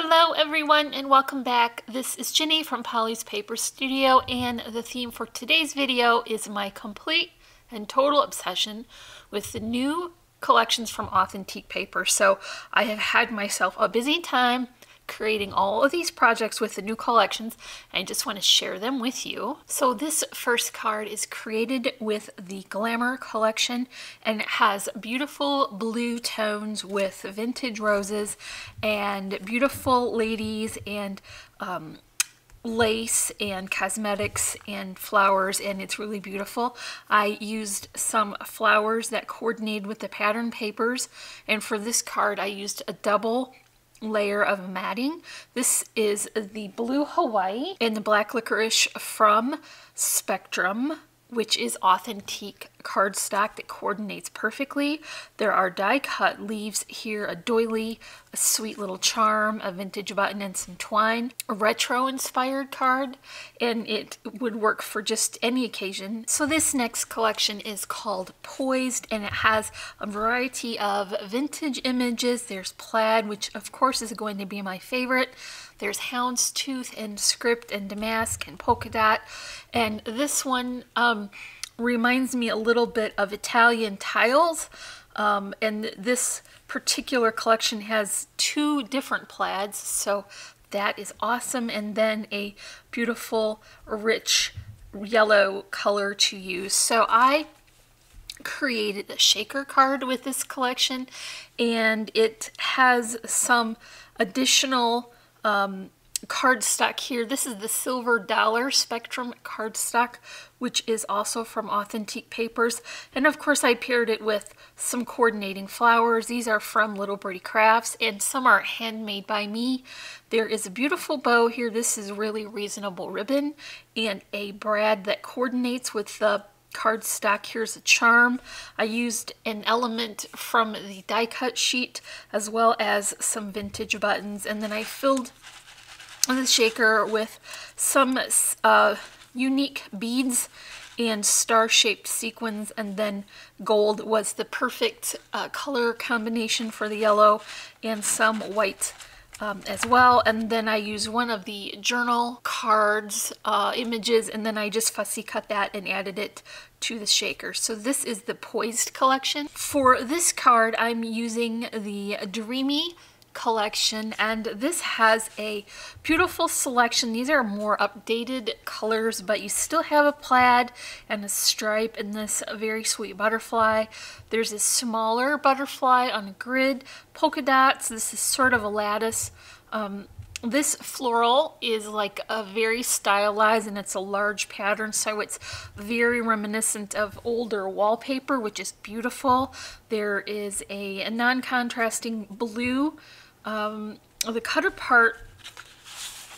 Hello everyone and welcome back. This is Jenny from Poised Paper Studio, and the theme for today's video is my complete and total obsession with the new collections from Authentique Papers. So I have had myself a busy time creating all of these projects with the new collections. I just want to share them with you. So this first card is created with the Glamour collection, and it has beautiful blue tones with vintage roses and beautiful ladies and lace and cosmetics and flowers, and it's really beautiful. I used some flowers that coordinated with the pattern papers, and for this card I used a double layer of matting. This is the blue Hawaii and the black licorice from Spectrum, which is authentique cardstock that coordinates perfectly. There are die cut leaves here, a doily, a sweet little charm, a vintage button, and some twine. A retro inspired card, and it would work for just any occasion. So this next collection is called Poised, and it has a variety of vintage images. There's plaid, which of course is going to be my favorite. There's houndstooth and script and damask and polka dot, and this one reminds me a little bit of Italian tiles, and this particular collection has two different plaids, so that is awesome, and then a beautiful rich yellow color to use. So I created a shaker card with this collection, and it has some additional cardstock here. This is the silver dollar Spectrum cardstock, which is also from Authentique Papers, and of course I paired it with some coordinating flowers. These are from Little Birdie Crafts, and some are handmade by me. There is a beautiful bow here. This is really reasonable ribbon, and a brad that coordinates with the cardstock. Here's a charm. I used an element from the die cut sheet as well as some vintage buttons, and then I filled the shaker with some unique beads and star-shaped sequins, and then gold was the perfect color combination for the yellow, and some white as well. And then I used one of the journal cards images, and then I just fussy cut that and added it to the shaker. So this is the Poised collection. For this card I'm using the Dreamy collection, and this has a beautiful selection. These are more updated colors, but you still have a plaid and a stripe and this very sweet butterfly. There's a smaller butterfly on a grid, polka dots. This is sort of a lattice. This floral is like a very stylized, and it's a large pattern, so it's very reminiscent of older wallpaper, which is beautiful. There is a non-contrasting blue. The cutter part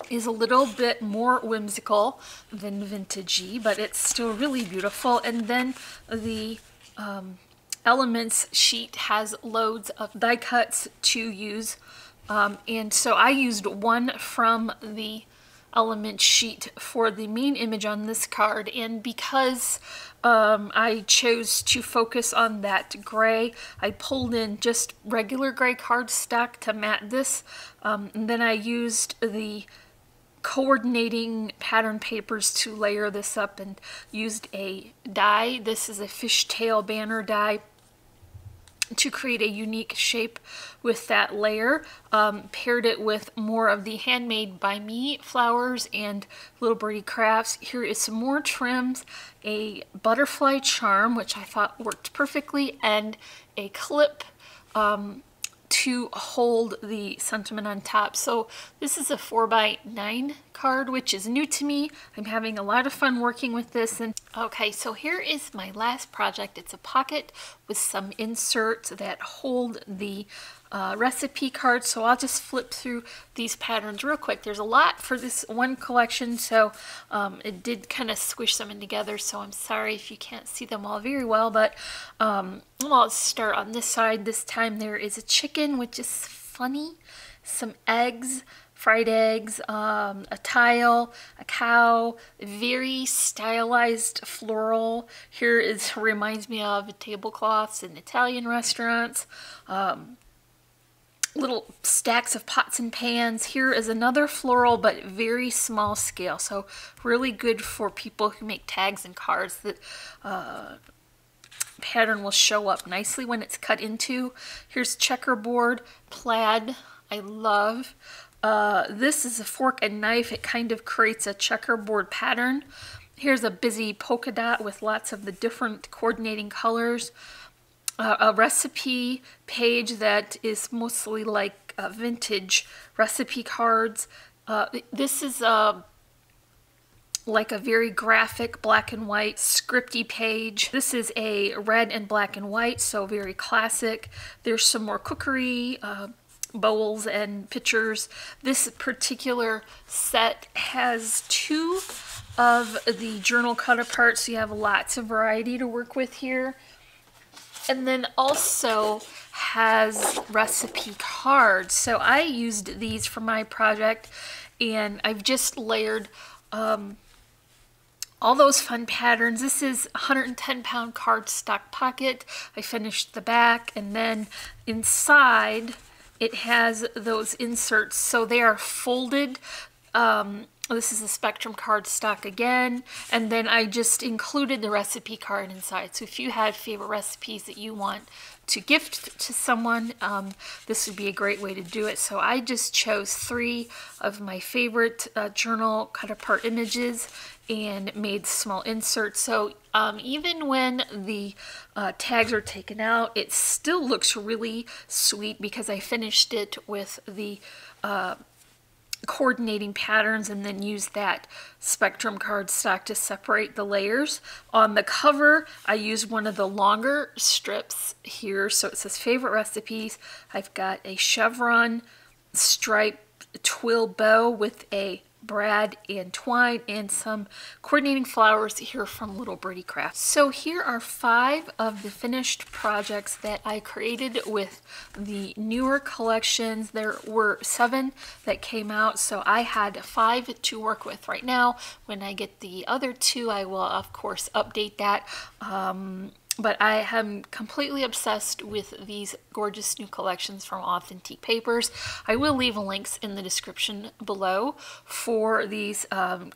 is a little bit more whimsical than vintagey, but it's still really beautiful. And then the elements sheet has loads of die cuts to use. And so I used one from the element sheet for the main image on this card, and because I chose to focus on that gray, I pulled in just regular gray cardstock to matte this, and then I used the coordinating pattern papers to layer this up, and used a die. This is a fishtail banner die to create a unique shape with that layer. Paired it with more of the handmade by me flowers and Little Birdie Crafts. Here is some more trims, a butterfly charm, which I thought worked perfectly, and a clip to hold the sentiment on top. So this is a 4x9 card, which is new to me. I'm having a lot of fun working with this. And okay, so here is my last project. It's a pocket with some inserts that hold the recipe card. So I'll just flip through these patterns real quick. There's a lot for this one collection, so it did kind of squish them in together, so I'm sorry if you can't see them all very well, but I'll start on this side. This time there is a chicken, which is funny, some eggs, fried eggs, a tile, a cow, very stylized floral. Here is reminds me of tablecloths in Italian restaurants. little stacks of pots and pans. Here is another floral, but very small scale, so really good for people who make tags and cards. That pattern will show up nicely when it's cut into. Here's checkerboard, plaid, I love. This is a fork and knife. It kind of creates a checkerboard pattern. Here's a busy polka dot with lots of the different coordinating colors. A recipe page that is mostly like vintage recipe cards. This is like a very graphic black and white scripty page. This is a red and black and white, so very classic. There's some more cookery, bowls and pitchers. This particular set has 2 of the journal cut apart, so you have lots of variety to work with here. And then also has recipe cards. So I used these for my project, and I've just layered all those fun patterns. This is 110-pound cardstock pocket. I finished the back, and then inside it has those inserts. So they are folded. This is a Spectrum cardstock again, and then I just included the recipe card inside. So if you have favorite recipes that you want to gift to someone, this would be a great way to do it. So I just chose 3 of my favorite journal cut apart images and made small inserts. So even when the tags are taken out, it still looks really sweet because I finished it with the coordinating patterns and then use that Spectrum cardstock to separate the layers. On the cover, I used one of the longer strips here, so it says favorite recipes. I've got a chevron stripe twill bow with a brad and twine and some coordinating flowers here from Little Birdie Crafts. So here are 5 of the finished projects that I created with the newer collections. There were 7 that came out, so I had 5 to work with right now. When I get the other 2, I will of course update that. But I am completely obsessed with these gorgeous new collections from Authentique Papers. I will leave links in the description below for these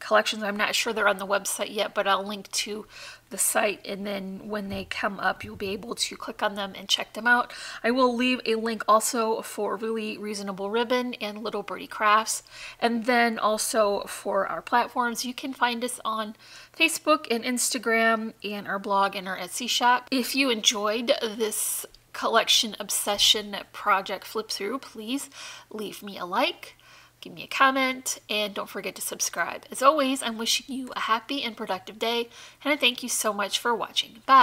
collections. I'm not sure they're on the website yet, but I'll link to the site, and then when they come up, you'll be able to click on them and check them out. I will leave a link also for Really Reasonable Ribbon and Little Birdie Crafts, and then also for our platforms. You can find us on Facebook and Instagram and our blog and our Etsy shop. If you enjoyed this collection obsession project flip through, please leave me a like, give me a comment, and don't forget to subscribe. As always, I'm wishing you a happy and productive day, and I thank you so much for watching. Bye!